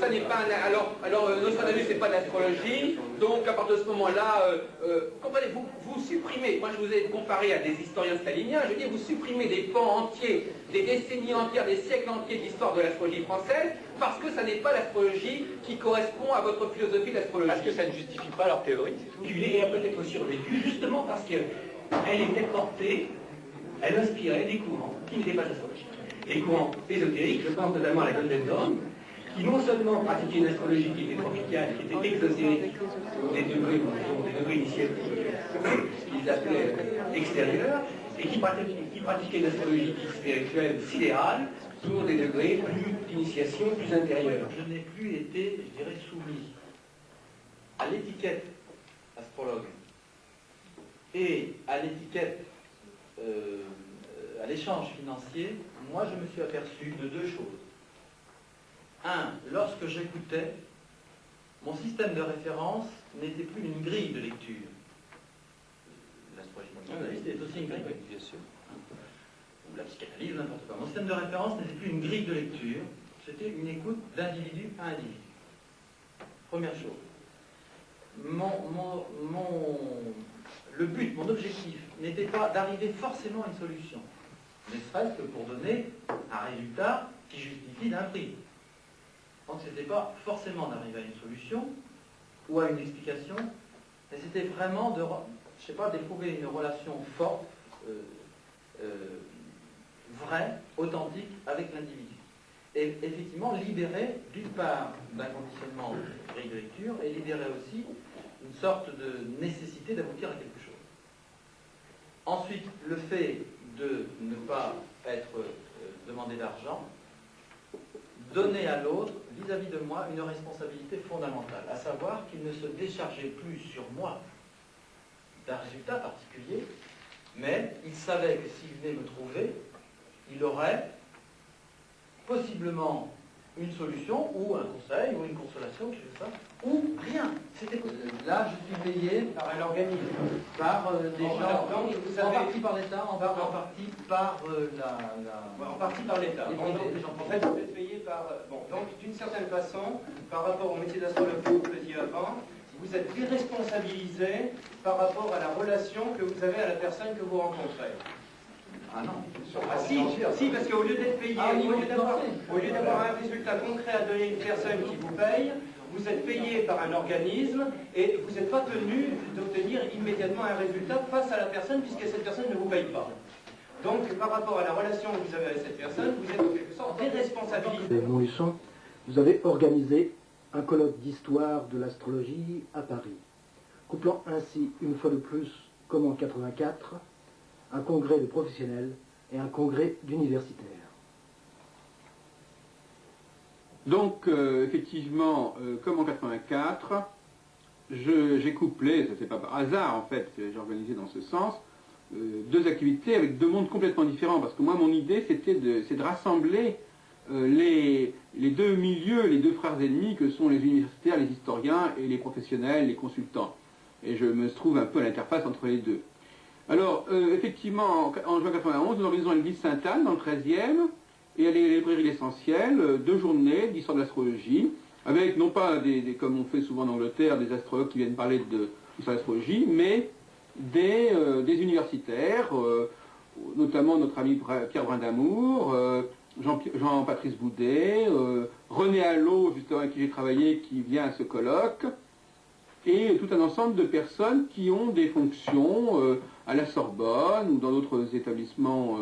Ça n'est pas Nostradamus, c'est pas de l'astrologie, donc à partir de ce moment-là, comprenez, vous supprimez, moi je vous ai comparé à des historiens staliniens, je veux dire, vous supprimez des pans entiers, des décennies entières, des siècles entiers d'histoire de l'astrologie française, parce que ça n'est pas l'astrologie qui correspond à votre philosophie de l'astrologie. Parce que ça ne justifie pas leur théorie, c'est tout. Elle a peut-être survécu, justement parce qu'elle était portée, elle inspirait des courants qui n'étaient pas astrologiques. Des courants ésotériques, je pense notamment à la Golden Dawn, qui non seulement pratiquaient une astrologie qui était tropicale, qui était exotérique, des degrés initiatiques, ce qu'ils appelaient extérieurs, et qui pratiquaient une astrologie spirituelle sidérale pour des degrés d'initiation plus intérieurs. Je n'ai plus été, je dirais, soumis à l'étiquette astrologue et à l'étiquette, à l'échange financier. Moi, je me suis aperçu de deux choses. Un, lorsque j'écoutais, mon système de référence n'était plus une grille de lecture. L'astrologie naturaliste est aussi une grille de lecture, bien sûr. Ou la psychanalyse, n'importe quoi. Mon système de référence n'était plus une grille de lecture, c'était une écoute d'individu à individu. Première chose. Le but, mon objectif, n'était pas d'arriver forcément à une solution, ne serait-ce que pour donner un résultat qui justifie d'un prix. Donc ce n'était pas forcément d'arriver à une solution ou à une explication, mais c'était vraiment d'éprouver une relation forte, vraie, authentique avec l'individu. Et effectivement libérer d'une part d'un conditionnement de grille de lecture et libérer aussi une sorte de nécessité d'aboutir à quelque chose. Ensuite, le fait de ne pas être demandé d'argent, donner à l'autre, vis-à-vis de moi, une responsabilité fondamentale, à savoir qu'il ne se déchargeait plus sur moi d'un résultat particulier, mais il savait que s'il venait me trouver, il aurait possiblement une solution, ou un conseil, ou une consolation, je sais pas, ou rien. Là, je suis payé par un organisme, par des gens, en partie par l'État, en partie par En partie par l'État. En fait, vous êtes payé par... donc d'une certaine façon, par rapport au métier d'astrologue que vous faisiez avant, vous êtes déresponsabilisé par rapport à la relation que vous avez à la personne que vous rencontrez. Ah non. Ah si, parce qu'au lieu d'être payé, au lieu d'avoir un résultat concret à donner à une personne qui vous paye, vous êtes payé par un organisme et vous n'êtes pas tenu d'obtenir immédiatement un résultat face à la personne puisque cette personne ne vous paye pas. Donc par rapport à la relation que vous avez avec cette personne, vous êtes en quelque sorte déresponsabilisé. Montluçon, vous avez organisé un colloque d'histoire de l'astrologie à Paris, couplant ainsi une fois de plus, comme en 84, un congrès de professionnels et un congrès d'universitaires. Donc, effectivement, comme en 84, j'ai couplé, ça c'est pas par hasard en fait, j'ai organisé dans ce sens, deux activités avec deux mondes complètement différents, parce que moi mon idée c'est de rassembler les deux milieux, les deux frères ennemis que sont les universitaires, les historiens et les professionnels, les consultants. Et je me trouve un peu à l'interface entre les deux. Alors, effectivement, en juin 91, nous organisons à l'église Sainte-Anne, dans le 13e, et à la librairie L'Essentiel, 2 journées d'histoire de l'astrologie, avec non pas, comme on fait souvent en Angleterre, des astrologues qui viennent parler d'histoire de l'astrologie, mais des universitaires, notamment notre ami Pierre Brindamour, Jean-Patrice Boudet, René Allot, justement avec qui j'ai travaillé, qui vient à ce colloque, et tout un ensemble de personnes qui ont des fonctions à la Sorbonne ou dans d'autres établissements,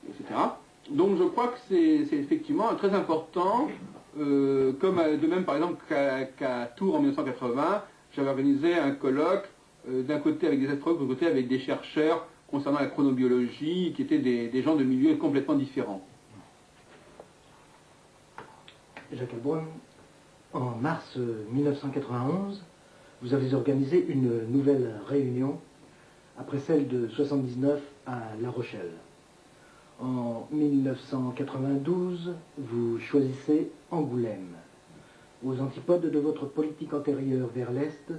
etc. Donc je crois que c'est effectivement très important, comme de même par exemple qu'à Tours en 1980, j'avais organisé un colloque d'un côté avec des astrologues, de l'autre côté avec des chercheurs concernant la chronobiologie, qui étaient des gens de milieux complètement différents. Jacques Alboin, en mars 1991, vous avez organisé une nouvelle réunion après celle de 79 à La Rochelle. En 1992, vous choisissez Angoulême. Aux antipodes de votre politique antérieure vers l'Est,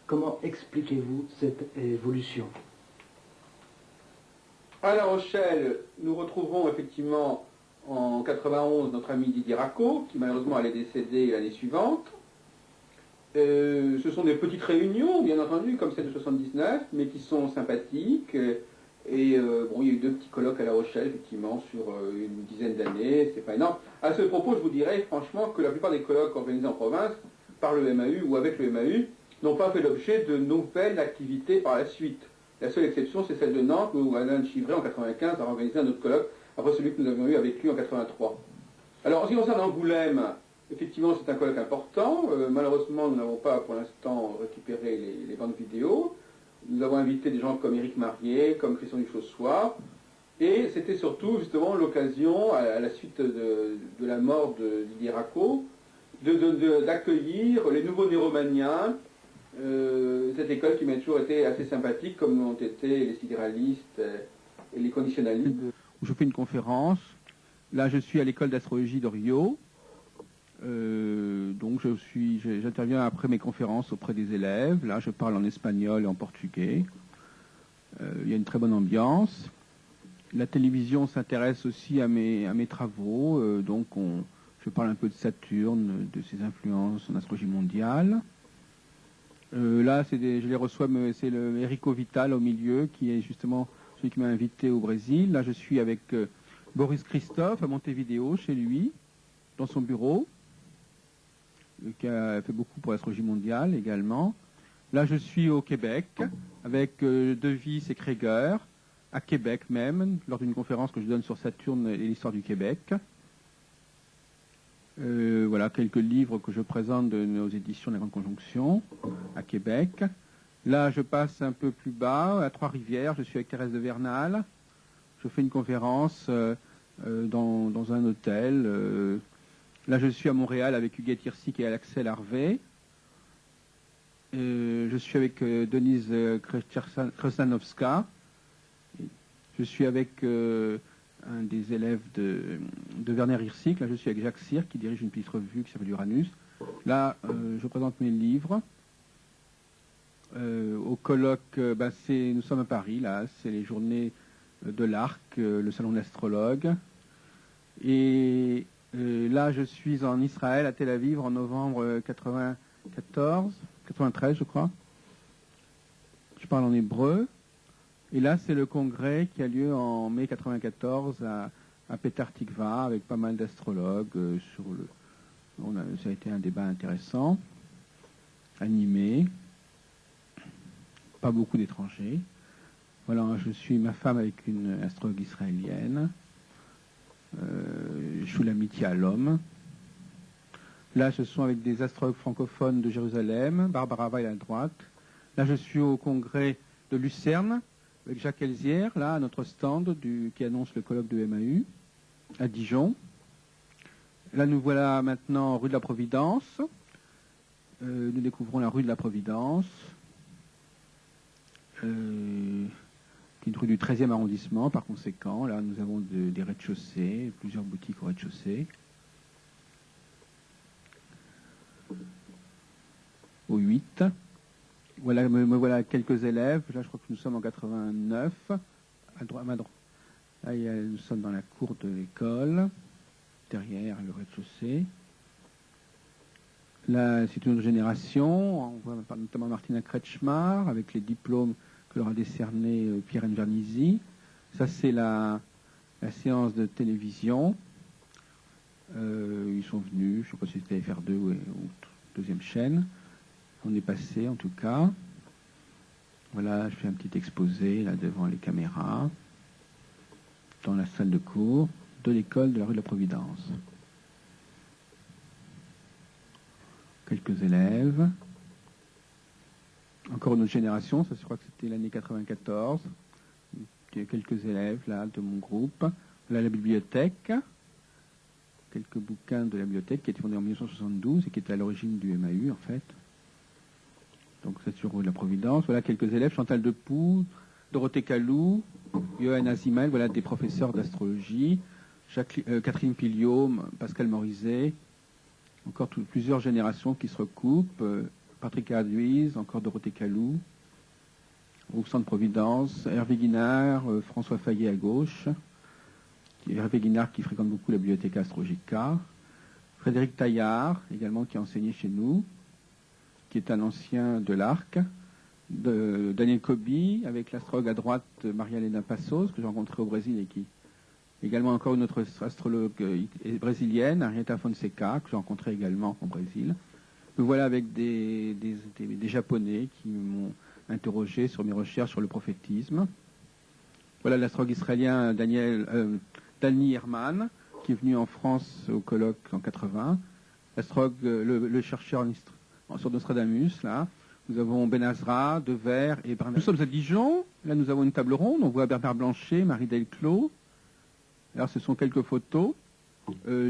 comment expliquez-vous cette évolution? À La Rochelle, nous retrouvons effectivement en 91 notre ami Didier Racco, qui malheureusement allait décéder l'année suivante. Ce sont des petites réunions, bien entendu, comme celle de 79, mais qui sont sympathiques. Bon, il y a eu 2 petits colloques à La Rochelle, effectivement, sur une dizaine d'années, c'est pas énorme. À ce propos, je vous dirais franchement que la plupart des colloques organisés en province, par le MAU ou avec le MAU, n'ont pas fait l'objet de nouvelles activités par la suite. La seule exception, c'est celle de Nantes, où Alain Chivray, en 95, a organisé un autre colloque, après celui que nous avions eu avec lui en 83. Alors, en ce qui concerne Angoulême, effectivement, c'est un colloque important. Malheureusement, nous n'avons pas, pour l'instant, récupéré les bandes vidéo. Nous avons invité des gens comme Éric Marié, comme Christian Duchossois. Et c'était surtout, justement, l'occasion, à la suite de la mort de Didier Racco, d'accueillir les nouveaux néromaniens, cette école qui m'a toujours été assez sympathique, comme l'ont été les sidéralistes et les conditionnalistes. Où je fais une conférence. Là, je suis à l'école d'astrologie de Rio. Donc, j'interviens après mes conférences auprès des élèves. Là, je parle en espagnol et en portugais. Il y a une très bonne ambiance. La télévision s'intéresse aussi à mes travaux. Je parle un peu de Saturne, de ses influences en astrologie mondiale. Là, je les reçois, c'est le Enrico Vital au milieu, qui est justement celui qui m'a invité au Brésil. Là, je suis avec Boris Christophe à Montevideo, chez lui, dans son bureau, qui a fait beaucoup pour l'astrologie mondiale également. Là, je suis au Québec, avec De Vis et Krieger, à Québec même, lors d'une conférence que je donne sur Saturne et l'histoire du Québec. Voilà quelques livres que je présente de nos éditions de la Grande Conjonction à Québec. Là, je passe un peu plus bas, à Trois-Rivières, je suis avec Thérèse de Vernal. Je fais une conférence dans un hôtel. Là, je suis à Montréal avec Huguette Hirsik et Axel Harvey. Je suis avec Denise Krznanowska. Je suis avec un des élèves de Werner Hirsik. Là, je suis avec Jacques Cyr, qui dirige une petite revue qui s'appelle Uranus. Là, je présente mes livres. Au colloque, nous sommes à Paris, là, c'est les journées de l'Arc, le salon de l'astrologue. Et là, je suis en Israël, à Tel Aviv, en novembre 93, je crois. Je parle en hébreu. Et là, c'est le congrès qui a lieu en mai 94 à Petar Tikva, avec pas mal d'astrologues. Ça a été un débat intéressant, animé. Pas beaucoup d'étrangers. Voilà, je suis ma femme avec une astrologue israélienne. Shulamit Yahalom. Là, ce sont avec des astrologues francophones de Jérusalem. Barbara Weil à droite. Là, je suis au congrès de Lucerne, avec Jacques Elzière, là, à notre stand qui annonce le colloque de MAU, à Dijon. Là, nous voilà maintenant rue de la Providence. Nous découvrons la rue de la Providence, qui est une rue du 13e arrondissement, par conséquent. Là, nous avons des rez-de-chaussée, plusieurs boutiques au rez-de-chaussée. Au 8. Voilà, me voilà quelques élèves. Là, je crois que nous sommes en 89. À droite. Là, nous sommes dans la cour de l'école, derrière le rez-de-chaussée. Là, c'est une autre génération. On voit notamment Martina Kretschmar, avec les diplômes que leur a décerné Pierre Envernisi. Ça, c'est la séance de télévision. Ils sont venus, je ne sais pas si c'était FR2 ou deuxième chaîne. On est passé, en tout cas. Voilà, je fais un petit exposé, là, devant les caméras, dans la salle de cours de l'école de la rue de la Providence. Quelques élèves. Encore une autre génération, ça je crois que c'était l'année 94. Il y a quelques élèves, là, de mon groupe. Là, la bibliothèque. Quelques bouquins de la bibliothèque qui a été fondée en 1972 et qui était à l'origine du MAU, en fait. Donc, c'est sur rue de la Providence. Voilà quelques élèves. Chantal Depoux, Dorothée Calou, Johan Azimael, voilà des professeurs d'astrologie. Catherine Piliot, Pascal Morizet. Encore plusieurs générations qui se recoupent. Patrick Arduise, encore Dorothée Calou. Au centre Providence. Hervé Guinard, François Fayet à gauche. Hervé Guinard qui fréquente beaucoup la bibliothèque Astrologica, Frédéric Taillard également qui a enseigné chez nous, qui est un ancien de l'Arc, de Daniel Coby, avec l'astrologue à droite Maria Helena Passos, que j'ai rencontré au Brésil et qui également encore une autre astrologue brésilienne, Arieta Fonseca, que j'ai rencontré également au Brésil. Me voilà avec des Japonais qui m'ont interrogé sur mes recherches sur le prophétisme. Voilà l'astrologue israélien Danny Herman, qui est venu en France au colloque en 80. L'astrologue, le chercheur sur Nostradamus, là. Nous avons Ben Azra, Devers et Bernard. Nous sommes à Dijon. Là, nous avons une table ronde. On voit Bernard Blanchet, Marie Delclos. Alors, ce sont quelques photos.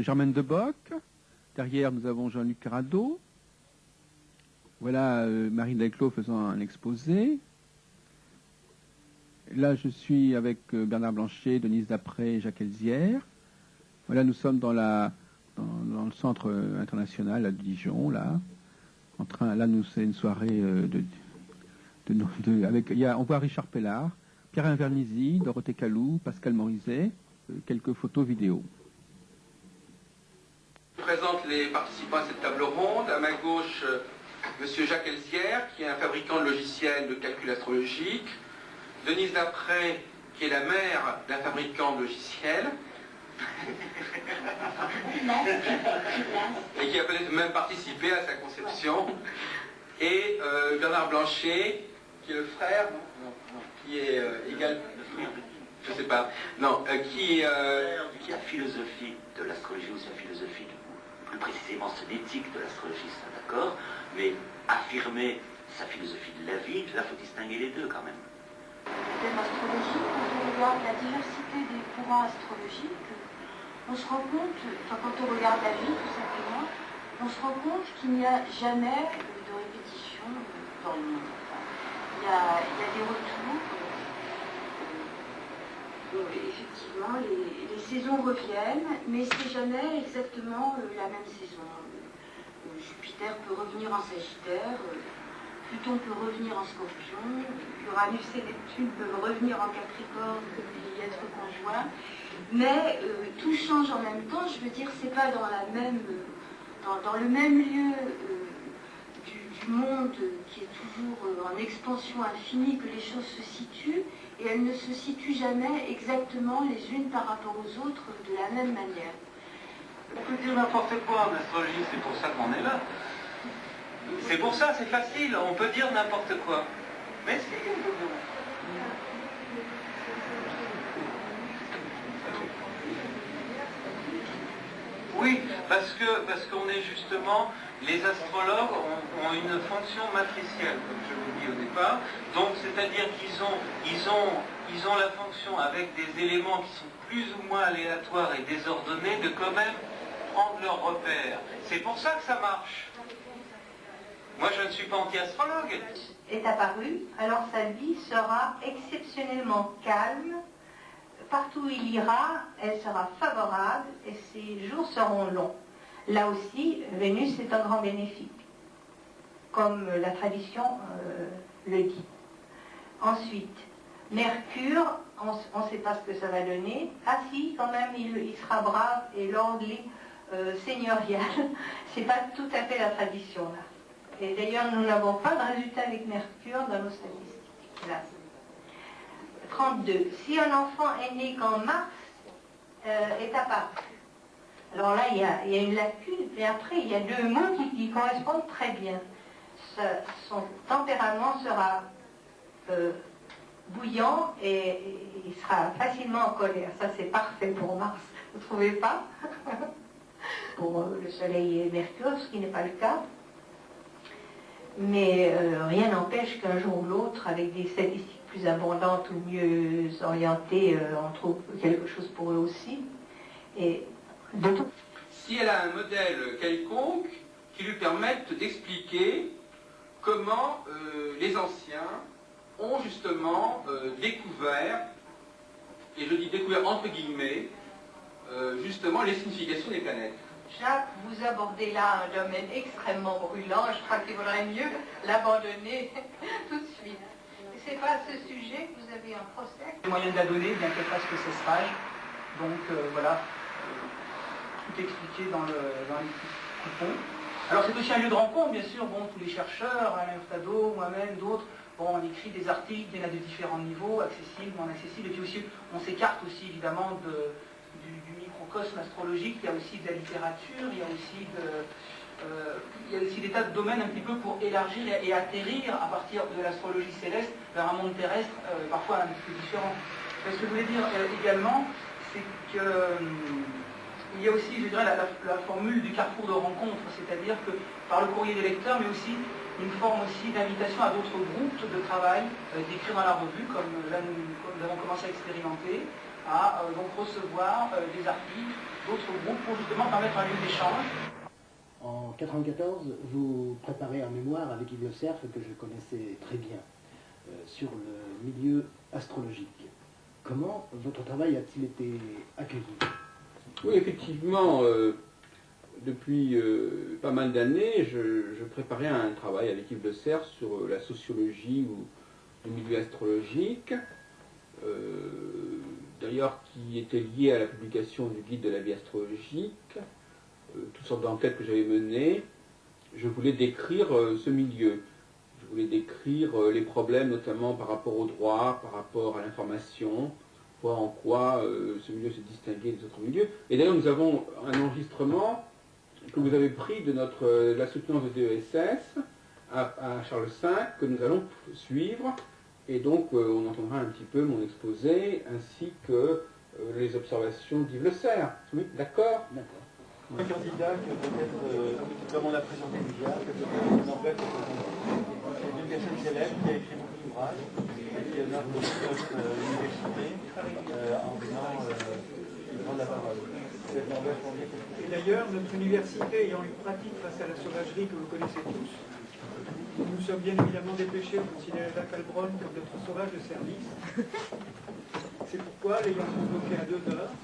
Germaine Deboc. Derrière, nous avons Jean-Luc Carrado. Voilà Marie Delclos faisant un exposé. Là, je suis avec Bernard Blanchet, Denise Dapré et Jacques Elzière. Voilà, nous sommes dans le centre international à Dijon, là. Là, c'est une soirée on voit Richard Pellard, Pierre Invernizzi, Dorothée Calou, Pascal Morizet, quelques photos vidéo. Je présente les participants à cette table ronde. À ma gauche, Monsieur Jacques Elzière, qui est un fabricant de logiciels de calcul astrologique. Denise Dapré, qui est la mère d'un fabricant de logiciels. Et qui a peut-être même participé à sa conception. Et Bernard Blanchet, qui est le frère, qui est égal, je sais pas, non, qui la philosophie de l'astrologie ou sa philosophie, plus précisément son éthique de l'astrologie, ça d'accord, mais affirmer sa philosophie de la vie, là, il faut distinguer les deux quand même. L'astrologie, quand on regarde la diversité des courants astrologiques, on se rend compte, quand on regarde la vie tout simplement, on se rend compte qu'il n'y a jamais de répétition dans le monde. Il y a des retours. Effectivement, les saisons reviennent, mais c'est jamais exactement la même saison. Jupiter peut revenir en Sagittaire, Pluton peut revenir en Scorpion, Uranus et Neptune peuvent revenir en Capricorne et être conjoints. Mais tout change en même temps, je veux dire, c'est pas dans le même lieu du monde qui est toujours en expansion infinie que les choses se situent, et elles ne se situent jamais exactement les unes par rapport aux autres de la même manière. On peut dire n'importe quoi en astrologie, c'est pour ça qu'on est là. C'est pour ça, c'est facile, on peut dire n'importe quoi. Mais si, on peut dire. Oui, parce qu'on est justement, les astrologues ont une fonction matricielle, comme je vous dis au départ. Donc, c'est-à-dire qu'ils ont la fonction, avec des éléments qui sont plus ou moins aléatoires et désordonnés, de quand même prendre leurs repères. C'est pour ça que ça marche. Moi, je ne suis pas anti-astrologue. Est apparu, alors sa vie sera exceptionnellement calme. Partout où il ira, elle sera favorable et ses jours seront longs. Là aussi, Vénus est un grand bénéfique, comme la tradition le dit. Ensuite, Mercure, on ne sait pas ce que ça va donner. Ah si, quand même, il sera brave et l'anglais seigneurial. C'est pas tout à fait la tradition là. Et d'ailleurs, nous n'avons pas de résultat avec Mercure dans nos statistiques. Là. 32. Si un enfant est né quand Mars est apparu. Alors là, il y a une lacune, mais après, il y a deux mots qui correspondent très bien. Son tempérament sera bouillant et il sera facilement en colère. Ça, c'est parfait pour Mars. Vous ne trouvez pas? Pour le Soleil et Mercure, ce qui n'est pas le cas. Mais rien n'empêche qu'un jour ou l'autre, avec des statistiques plus abondantes ou mieux orientées, on trouve quelque chose pour eux aussi. Et de tout. Si elle a un modèle quelconque qui lui permette d'expliquer comment les anciens ont justement découvert, et je dis découvert entre guillemets, justement les significations des planètes. Jacques, vous abordez là un domaine extrêmement brûlant, je crois qu'il vaudrait mieux l'abandonner tout de suite. C'est pas à ce sujet que vous avez un procès. Le moyen de la donner, bien qu'elle fasse que 16 pages, Donc voilà, tout est expliqué dans les petits coupons. Alors c'est aussi un lieu de rencontre, bien sûr, bon, tous les chercheurs, Alain Hurtado, moi-même, d'autres, bon, on écrit des articles, il y en a de différents niveaux, accessibles, non accessibles, et puis aussi, on s'écarte aussi évidemment du microcosme astrologique, il y a aussi de la littérature, il y a aussi des tas de domaines un petit peu pour élargir et atterrir à partir de l'astrologie céleste vers un monde terrestre parfois un petit peu différent. Ce que je voulais dire également, c'est que il y a aussi, je dirais, la formule du carrefour de rencontre, c'est-à-dire que par le courrier des lecteurs, mais aussi une forme aussi d'invitation à d'autres groupes de travail, d'écrire dans la revue, comme là nous avons commencé à expérimenter, à donc recevoir des articles d'autres groupes pour justement permettre un lieu d'échange. En 1994, vous préparez un mémoire avec Yves Le Cerf, que je connaissais très bien, sur le milieu astrologique. Comment votre travail a-t-il été accueilli ? Oui, effectivement, depuis pas mal d'années, je préparais un travail avec Yves Le Cerf sur la sociologie ou le milieu astrologique, d'ailleurs qui était lié à la publication du guide de la vie astrologique, toutes sortes d'enquêtes que j'avais menées. Je voulais décrire ce milieu. Je voulais décrire les problèmes, notamment par rapport au droit, par rapport à l'information, voir en quoi ce milieu se distinguait des autres milieux. Et d'ailleurs, nous avons un enregistrement que vous avez pris de la soutenance de DESS à Charles V, que nous allons suivre. Et donc, on entendra un petit peu mon exposé, ainsi que les observations d'Yves Le Cerf. Oui, d'accord ? D'accord. Un candidat que peut-être, comme on l'a présenté déjà, que peut-être Norbert a présenté. C'est une personne célèbre qui a écrit beaucoup d'ouvrages et qui honore aussi notre université en venant prendre la parole. Et d'ailleurs, notre université ayant une pratique face à la sauvagerie que vous connaissez tous, nous nous sommes bien évidemment dépêchés de considérer Jacques Heilbronn comme notre sauvage de service. C'est pourquoi, l'ayant convoqué à 2 heures,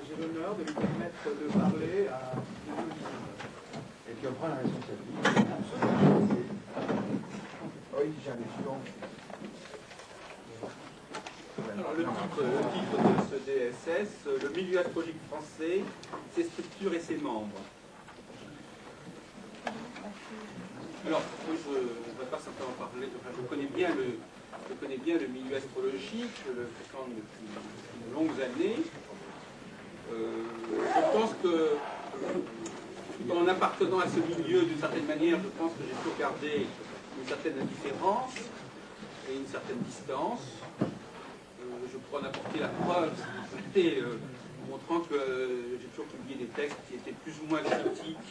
j'ai l'honneur de lui permettre de parler à nos visiteurs. Et puis on prend la responsabilité. Absolument. Oui, j'ai un échelon. Alors, le titre de ce DSS, le milieu astrologique français, ses structures et ses membres. Alors, moi, je ne vais pas simplement parler, enfin, je connais bien le milieu astrologique, je le fréquente depuis de longues années. Je pense que, tout en appartenant à ce milieu d'une certaine manière, je pense que j'ai toujours gardé une certaine indifférence et une certaine distance. Je pourrais en apporter la preuve, montrant que j'ai toujours publié des textes qui étaient plus ou moins critiques,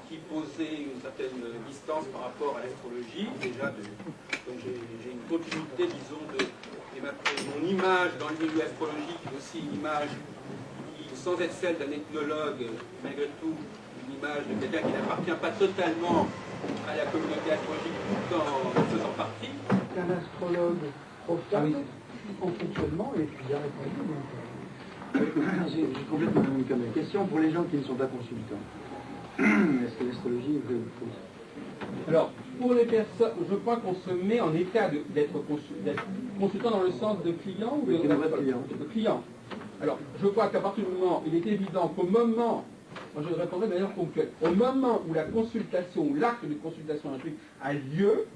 qui posaient une certaine distance par rapport à l'astrologie. Déjà, donc j'ai une continuité, disons, mon image dans le milieu astrologique, est aussi une image qui, sans être celle d'un ethnologue, malgré tout, une image de quelqu'un qui n'appartient pas totalement à la communauté astrologique tout en faisant partie. Un astrologue profane en fonctionnement et puis il a répondu. J'ai complètement comme une question pour les gens qui ne sont pas consultants. Est-ce que l'astrologie est vraie ou fausse? Alors, pour les personnes, je crois qu'on se met en état d'être consultant dans le sens de client ou de client. Alors, je crois qu'à partir du moment, il est évident qu'au moment, moi je répondrai de manière ponctuelle, au moment où la consultation, ou l'acte de consultation a lieu,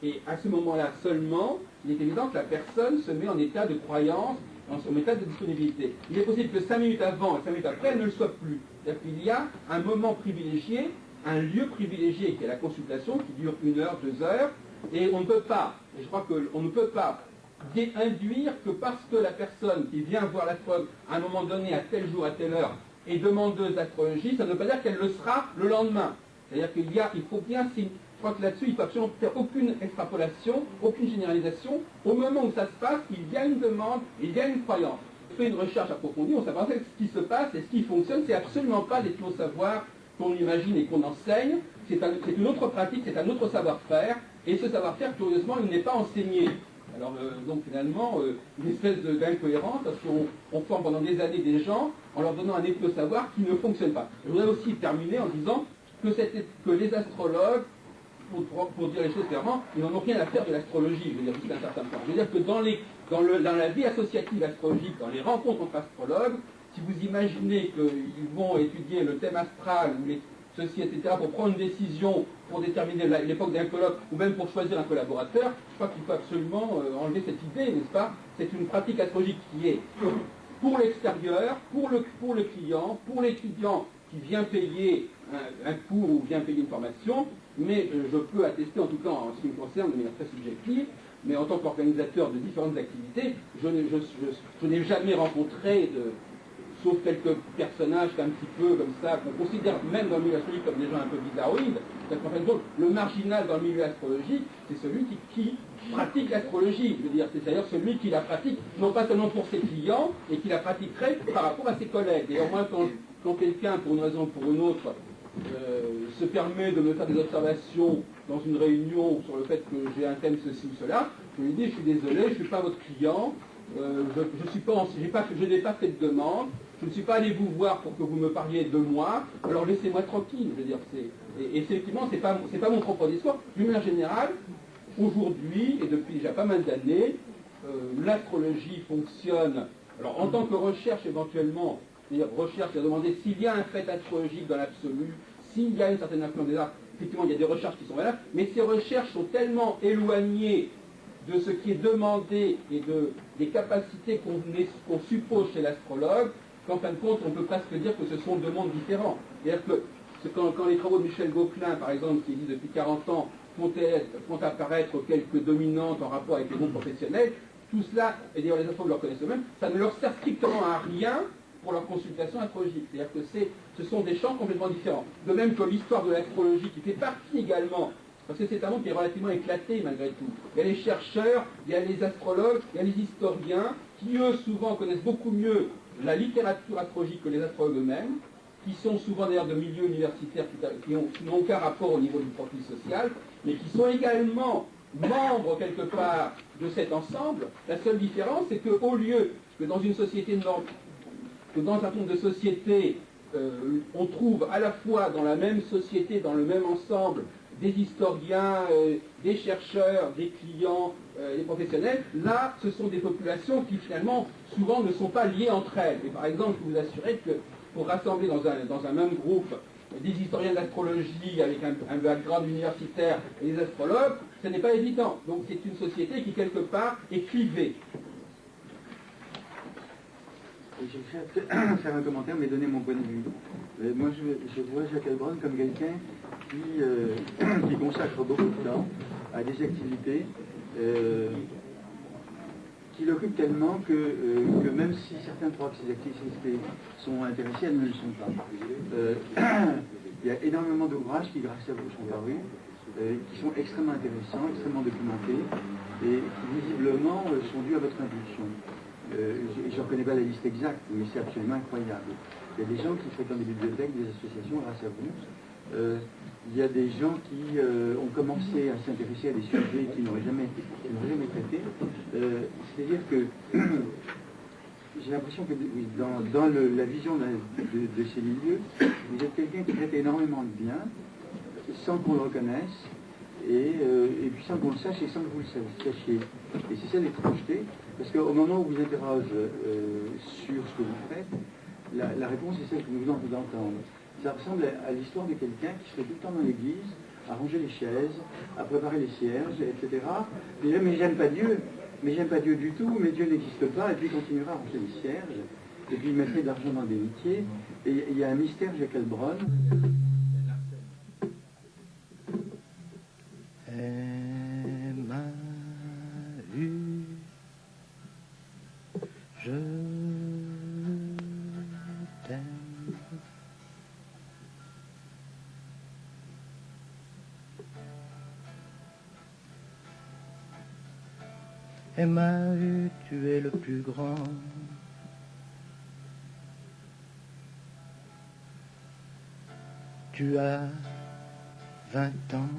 et à ce moment-là seulement, il est évident que la personne se met en état de croyance, en état de disponibilité. Il est possible que 5 minutes avant et 5 minutes après, elle ne le soit plus. C'est-à-dire qu'il y a un moment privilégié, un lieu privilégié qui est la consultation, qui dure 1 heure, 2 heures, et on ne peut pas, et je crois qu'on ne peut pas induire que parce que la personne qui vient voir l'astrologue à un moment donné, à tel jour, à telle heure, est demandeuse d'astrologie, ça ne veut pas dire qu'elle le sera le lendemain. C'est-à-dire qu'il faut bien, je crois que là-dessus, il ne faut absolument faire aucune extrapolation, aucune généralisation. Au moment où ça se passe, il y a une demande, il y a une croyance. On fait une recherche approfondie, on s'aperçoit que ce qui se passe et ce qui fonctionne, c'est absolument pas des clos savoirs qu'on imagine et qu'on enseigne. C'est une autre pratique, c'est un autre savoir-faire. Et ce savoir-faire, curieusement, il n'est pas enseigné. Alors, donc finalement, une espèce d'incohérence, parce qu'on forme pendant des années des gens en leur donnant un éclos-savoir qui ne fonctionne pas. Je voudrais aussi terminer en disant que les astrologues, pour dire les choses clairement, ils n'en ont rien à faire de l'astrologie, je veux dire, jusqu'à un certain point. Je veux dire que dans la vie associative astrologique, dans les rencontres entre astrologues, si vous imaginez qu'ils vont étudier le thème astral, ou ceci, etc., pour prendre une décision, pour déterminer l'époque d'un colloque, ou même pour choisir un collaborateur, je crois qu'il faut absolument enlever cette idée, n'est-ce pas? C'est une pratique astrologique qui est pour l'extérieur, pour le client, pour l'étudiant qui vient payer un cours ou vient payer une formation, mais je peux attester, en tout cas en ce qui me concerne, de manière très subjective, mais en tant qu'organisateur de différentes activités, je n'ai jamais rencontré, sauf quelques personnages un petit peu comme ça, qu'on considère même dans le milieu astrologique comme des gens un peu bizarroïdes, parce qu'en fin de compte, le marginal dans le milieu astrologique, c'est celui qui pratique l'astrologie. Je veux dire, c'est d'ailleurs celui qui la pratique, non pas seulement pour ses clients, et qui la pratiquerait par rapport à ses collègues. Et au moins, quand quelqu'un, pour une raison ou pour une autre, se permet de me faire des observations dans une réunion sur le fait que j'ai un thème ceci ou cela, je lui dis, je suis désolé, je ne suis pas votre client, je n'ai pas fait de demande, je ne suis pas allé vous voir pour que vous me parliez de moi, alors laissez-moi tranquille. Je veux dire, et effectivement, c'est pas mon propre discours. D'une manière générale, aujourd'hui, et depuis déjà pas mal d'années, l'astrologie fonctionne, alors en tant que recherche éventuellement, c'est-à-dire recherche, c'est à demander s'il y a un fait astrologique dans l'absolu, s'il y a une certaine influence des arts, effectivement il y a des recherches qui sont valables, mais ces recherches sont tellement éloignées de ce qui est demandé et des capacités qu'on suppose chez l'astrologue, qu'en fin de compte, on peut presque dire que ce sont deux mondes différents. C'est-à-dire que quand les travaux de Michel Gauquelin, par exemple, qui existe depuis 40 ans, font apparaître quelques dominantes en rapport avec les mondes professionnels, tout cela, et d'ailleurs les astrologues le reconnaissent eux-mêmes, ça ne leur sert strictement à rien pour leur consultation astrologique. C'est-à-dire que ce sont des champs complètement différents. De même que l'histoire de l'astrologie, qui fait partie également, parce que c'est un monde qui est relativement éclaté malgré tout. Il y a les chercheurs, il y a les astrologues, il y a les historiens, qui eux souvent connaissent beaucoup mieux la littérature astrologique que les astrologues eux-mêmes, qui sont souvent d'ailleurs de milieux universitaires qui n'ont aucun rapport au niveau du profil social, mais qui sont également membres quelque part de cet ensemble. La seule différence, c'est qu'au lieu que dans une société que dans un certain nombre de sociétés, on trouve à la fois dans la même société, dans le même ensemble, des historiens, des chercheurs, des clients, des professionnels, là, ce sont des populations qui finalement, souvent, ne sont pas liées entre elles. Et par exemple, je peux vous assurer que pour rassembler dans un même groupe des historiens d'astrologie avec un background universitaire et des astrologues, ce n'est pas évident. Donc c'est une société qui, quelque part, est clivée. Je vais faire un commentaire, mais donner mon point de vue. Moi, je vois Jacques Heilbronn comme quelqu'un qui consacre beaucoup de temps à des activités qui l'occupent tellement que même si certains croient que ces activités sont intéressées, elles ne le sont pas. Il y a énormément d'ouvrages qui, grâce à vous, sont parus, qui sont extrêmement intéressants, extrêmement documentés, et qui visiblement sont dus à votre impulsion. Je ne reconnais pas la liste exacte, mais c'est absolument incroyable. Il y a des gens qui fréquentent des bibliothèques, des associations grâce à vous. Il y a des gens qui ont commencé à s'intéresser à des sujets qu'ils n'auraient jamais traités. C'est-à-dire que j'ai l'impression que dans la vision de ces milieux, vous êtes quelqu'un qui traite énormément de bien, sans qu'on le reconnaisse, et puis sans qu'on le sache et sans que vous le sachiez. Et c'est ça l'étrangeté, parce qu'au moment où vous interroge sur ce que vous faites, la réponse est celle que nous venons d'entendre. Ça ressemble à l'histoire de quelqu'un qui serait tout le temps dans l'église, à ranger les chaises, à préparer les cierges, etc. Mais j'aime pas Dieu, du tout, mais Dieu n'existe pas, et puis il continuera à ranger les cierges, et puis il mettrait de l'argent dans des métiers, et il y a un mystère Jacques Heilbronn. Je t'aime. Emmaü, tu es le plus grand. Tu as 20 ans.